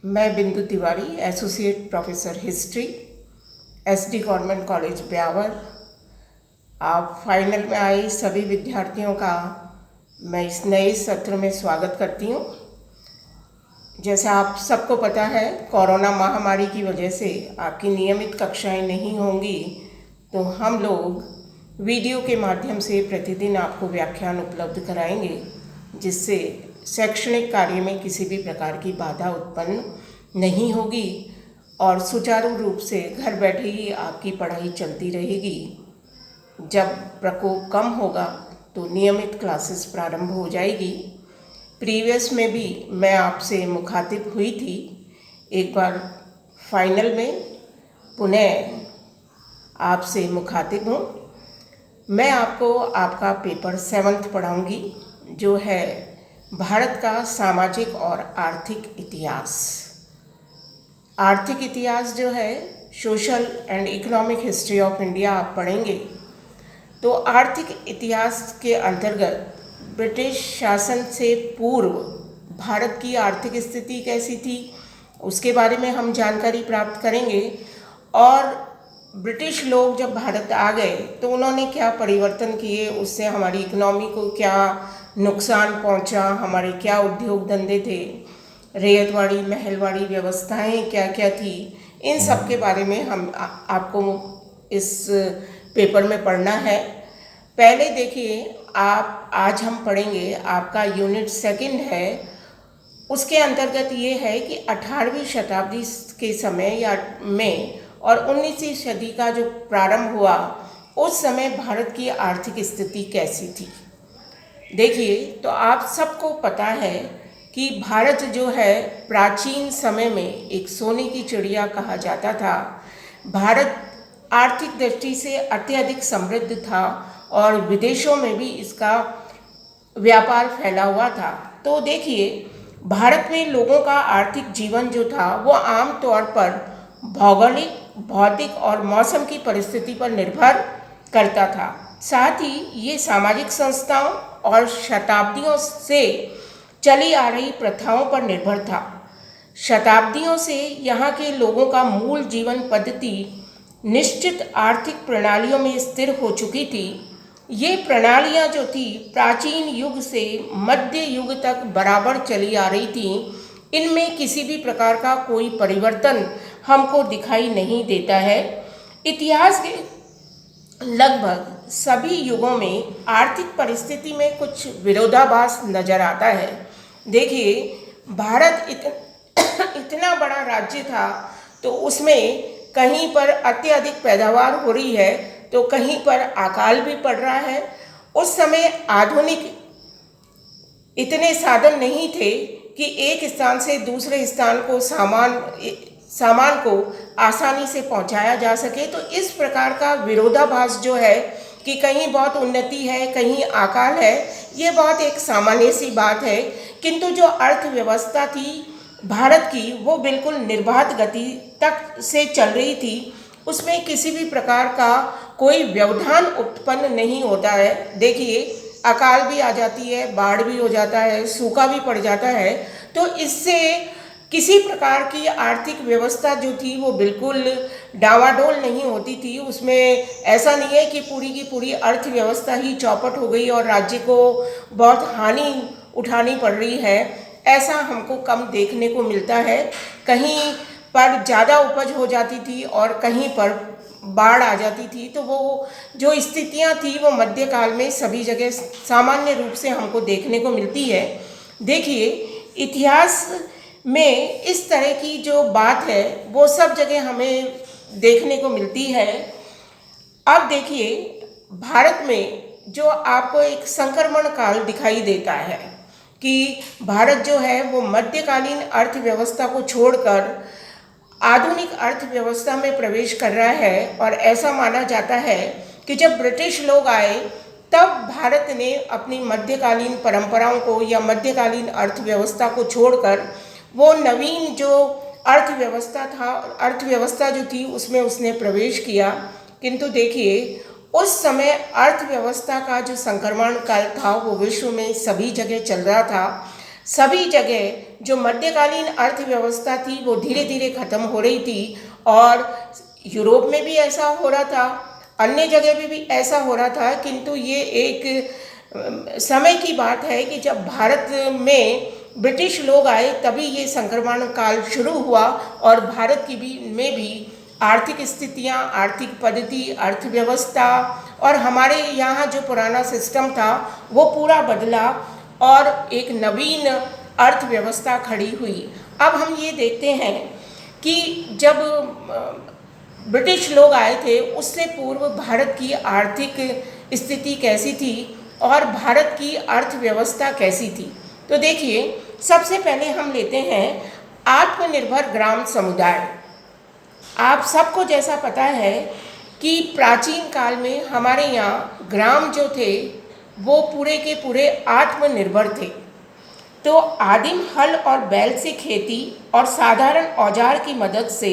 मैं बिंदु Tiwari, associate professor history, SD government college Beawar. आप फाइनल में आए सभी विद्यार्थियों का मैं इस नए सत्र में स्वागत करती हूँ। जैसा आप सबको पता है, कोरोना महामारी की वजह से आपकी नियमित कक्षाएं नहीं होंगी, तो हम लोग वीडियो के माध्यम से प्रतिदिन आपको व्याख्यान उपलब्ध कराएंगे, जिससे शैक्षणिक कार्य में किसी भी प्रकार की बाधा उत्पन्न नहीं होगी और सुचारू रूप से घर बैठे ही आपकी पढ़ाई चलती रहेगी। जब प्रकोप कम होगा तो नियमित क्लासेस प्रारंभ हो जाएगी। प्रीवियस में भी मैं आपसे मुखातिब हुई थी एक बार फाइनल में, पुनः आपसे मुखातिब हूँ। मैं आपको आपका पेपर 7th पढ़ाऊँगी, जो है भारत का सामाजिक और आर्थिक इतिहास। आर्थिक इतिहास जो है social and economic history of India आप पढ़ेंगे। तो आर्थिक इतिहास के अंतर्गत ब्रिटिश शासन से पूर्व भारत की आर्थिक स्थिति कैसी थी, उसके बारे में हम जानकारी प्राप्त करेंगे। और ब्रिटिश लोग जब भारत आ गए तो उन्होंने क्या परिवर्तन किए, उससे हमारी इकोनॉमी को क्या नुकसान पहुंचा, हमारे क्या उद्योग धंधे थे, रेयतवाड़ी महलवाड़ी व्यवस्थाएं क्या क्या थी, इन सब के बारे में हम आपको इस पेपर में पढ़ना है। पहले देखिए, आप आज हम पढ़ेंगे, आपका यूनिट 2 है। उसके अंतर्गत ये है कि 18वीं शताब्दी के समय या में और 19वीं सदी का जो प्रारंभ हुआ, उस समय भारत की आर्थिक स्थिति कैसी थी। देखिए, तो आप सबको पता है कि भारत जो है प्राचीन समय में एक सोने की चिड़िया कहा जाता था। भारत आर्थिक दृष्टि से अत्यधिक समृद्ध था और विदेशों में भी इसका व्यापार फैला हुआ था। तो देखिए, भारत में लोगों का आर्थिक जीवन जो था वो आम तौर पर भौगोलिक, भौतिक और मौसम की परिस्थिति पर निर्भर करता था। साथ ही ये सामाजिक संस्थाओं और शताब्दियों से चली आ रही प्रथाओं पर निर्भर था। शताब्दियों से यहाँ के लोगों का मूल जीवन पद्धति निश्चित आर्थिक प्रणालियों में स्थिर हो चुकी थी। ये प्रणालियाँ जो थी प्राचीन युग से मध्य युग तक बराबर चली आ रही थी। इनमें किसी भी प्रकार का कोई परिवर्तन हमको दिखाई नहीं देता है। इतिहास के लगभग सभी युगों में आर्थिक परिस्थिति में कुछ विरोधाभास नजर आता है। देखिए, भारत इतना बड़ा राज्य था, तो उसमें कहीं पर अत्यधिक पैदावार हो रही है तो कहीं पर अकाल भी पड़ रहा है। उस समय आधुनिक इतने साधन नहीं थे कि एक स्थान से दूसरे स्थान को सामान को आसानी से पहुंचाया जा सके। तो इस प्रकार का विरोधाभास जो है कि कहीं बहुत उन्नति है, कहीं अकाल है, ये बहुत एक सामान्य सी बात है। किंतु जो अर्थव्यवस्था थी भारत की, वो बिल्कुल निर्बाध गति तक से चल रही थी। उसमें किसी भी प्रकार का कोई व्यवधान उत्पन्न नहीं होता है। देखिए, अकाल भी आ जाती है, बाढ़ भी हो जाता है, सूखा भी पड़ जाता है, तो इससे किसी प्रकार की आर्थिक व्यवस्था जो थी वो बिल्कुल डावाडोल नहीं होती थी। उसमें ऐसा नहीं है कि पूरी की पूरी अर्थव्यवस्था ही चौपट हो गई और राज्य को बहुत हानि उठानी पड़ रही है, ऐसा हमको कम देखने को मिलता है। कहीं पर ज़्यादा उपज हो जाती थी और कहीं पर बाढ़ आ जाती थी। तो वो जो स्थितियां थी वो मध्यकाल में सभी जगह सामान्य रूप से हमको देखने को मिलती है। देखिए, इतिहास में इस तरह की जो बात है वो सब जगह हमें देखने को मिलती है। अब देखिए, भारत में जो आपको एक संक्रमण काल दिखाई देता है कि भारत जो है वो मध्यकालीन अर्थव्यवस्था को छोड़कर आधुनिक अर्थव्यवस्था में प्रवेश कर रहा है। और ऐसा माना जाता है कि जब ब्रिटिश लोग आए तब भारत ने अपनी मध्यकालीन परंपराओं को या मध्यकालीन अर्थव्यवस्था को छोड़कर वो नवीन जो अर्थव्यवस्था जो थी उसमें उसने प्रवेश किया। किंतु देखिए, उस समय अर्थव्यवस्था का जो संक्रमण काल था वो विश्व में सभी जगह चल रहा था। सभी जगह जो मध्यकालीन अर्थव्यवस्था थी वो धीरे धीरे खत्म हो रही थी, और यूरोप में भी ऐसा हो रहा था, अन्य जगह पे भी ऐसा हो रहा था। किंतु ये एक समय की बात है कि जब भारत में ब्रिटिश लोग आए तभी ये संक्रमण काल शुरू हुआ, और भारत की भी आर्थिक स्थितियाँ, आर्थिक पद्धति, अर्थव्यवस्था और हमारे यहाँ जो पुराना सिस्टम था वो पूरा बदला और एक नवीन अर्थव्यवस्था खड़ी हुई। अब हम ये देखते हैं कि जब ब्रिटिश लोग आए थे उससे पूर्व भारत की आर्थिक स्थिति कैसी थी और भारत की अर्थव्यवस्था कैसी थी। तो देखिए, सबसे पहले हम लेते हैं आत्मनिर्भर ग्राम समुदाय। आप सबको जैसा पता है कि प्राचीन काल में हमारे यहाँ ग्राम जो थे वो पूरे के पूरे आत्मनिर्भर थे। तो आदिम हल और बैल से खेती और साधारण औजार की मदद से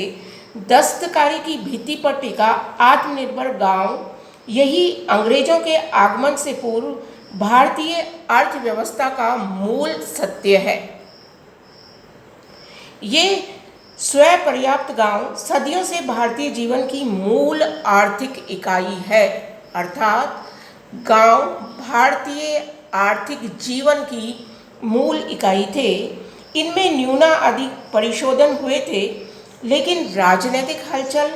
दस्तकारी की भित्ति पर टिका आत्मनिर्भर गांव, यही अंग्रेजों के आगमन से पूर्व भारतीय अर्थव्यवस्था का मूल सत्य है। ये स्वयं पर्याप्त गांव सदियों से भारतीय जीवन की मूल आर्थिक इकाई है, अर्थात गांव भारतीय आर्थिक जीवन की मूल इकाई थे। इनमें न्यूनाधिक परिशोधन हुए थे, लेकिन राजनीतिक हलचल,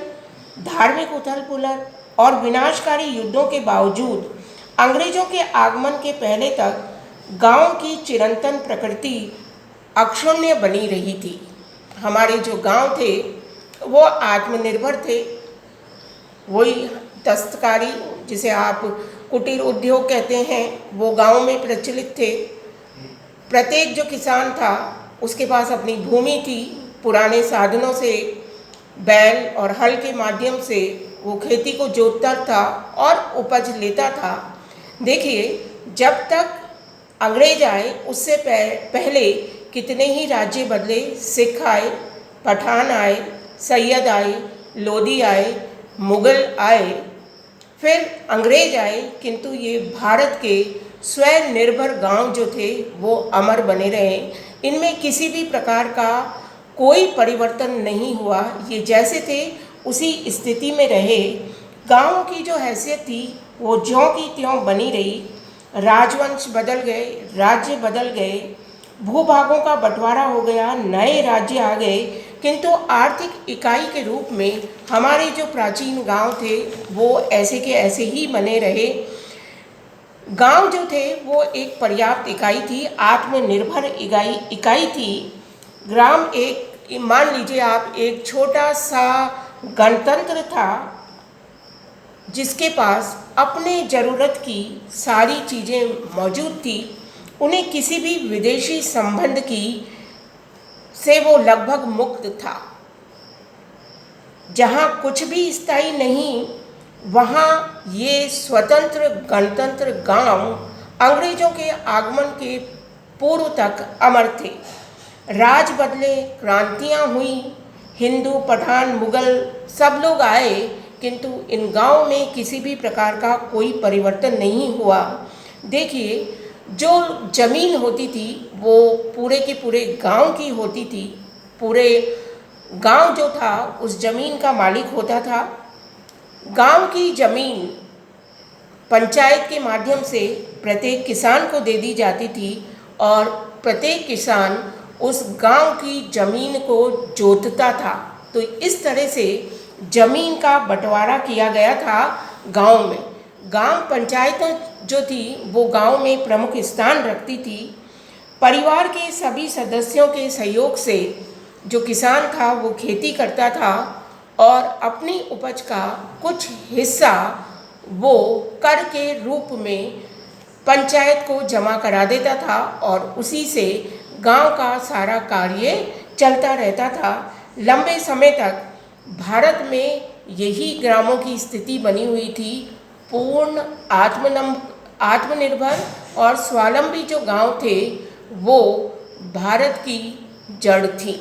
धार्मिक उथल पुथल और विनाशकारी युद्धों के बावजूद अंग्रेजों के आगमन के पहले तक गांव की चिरंतन प्रकृति अक्षुण्य बनी रही थी। हमारे जो गांव थे वो आत्मनिर्भर थे। वही दस्तकारी, जिसे आप कुटीर उद्योग कहते हैं, वो गांव में प्रचलित थे। प्रत्येक जो किसान था उसके पास अपनी भूमि थी। पुराने साधनों से, बैल और हल के माध्यम से वो खेती को जोतता था और उपज लेता था। देखिए, जब तक अंग्रेज आए उससे पहले कितने ही राज्य बदले। सिख आए, पठान आए, सैयद आए, लोधी आए, मुग़ल आए, फिर अंग्रेज आए, किंतु ये भारत के स्वयं निर्भर गांव जो थे वो अमर बने रहे। इनमें किसी भी प्रकार का कोई परिवर्तन नहीं हुआ। ये जैसे थे उसी स्थिति में रहे। गांव की जो हैसियत थी वो ज्यों की त्यों बनी रही। राजवंश बदल गए, राज्य बदल गए, भूभागों का बंटवारा हो गया, नए राज्य आ गए, किंतु आर्थिक इकाई के रूप में हमारे जो प्राचीन गांव थे वो ऐसे के ऐसे ही बने रहे। गांव जो थे वो एक पर्याप्त इकाई थी, आत्मनिर्भर इकाई थी। ग्राम एक, मान लीजिए आप, एक छोटा सा गणतंत्र था जिसके पास अपने ज़रूरत की सारी चीज़ें मौजूद थी। उन्हें किसी भी विदेशी संबंध की से वो लगभग मुक्त था। जहाँ कुछ भी स्थायी नहीं, वहाँ ये स्वतंत्र गणतंत्र गांव अंग्रेजों के आगमन के पूर्व तक अमर थे। राज बदले, क्रांतियाँ हुई, हिंदू, पठान, मुग़ल सब लोग आए, किंतु इन गांव में किसी भी प्रकार का कोई परिवर्तन नहीं हुआ। देखिए, जो ज़मीन होती थी वो पूरे के पूरे गांव की होती थी। पूरे गांव जो था उस ज़मीन का मालिक होता था। गांव की ज़मीन पंचायत के माध्यम से प्रत्येक किसान को दे दी जाती थी और प्रत्येक किसान उस गांव की ज़मीन को जोतता था। तो इस तरह से ज़मीन का बंटवारा किया गया था गांव में। गांव पंचायतें जो थी वो गांव में प्रमुख स्थान रखती थी। परिवार के सभी सदस्यों के सहयोग से जो किसान था वो खेती करता था और अपनी उपज का कुछ हिस्सा वो कर के रूप में पंचायत को जमा करा देता था और उसी से गांव का सारा कार्य चलता रहता था। लंबे समय तक भारत में यही ग्रामों की स्थिति बनी हुई थी। पूर्ण आत्मनिर्भर और स्वावलंबी जो गांव थे वो भारत की जड़ थी।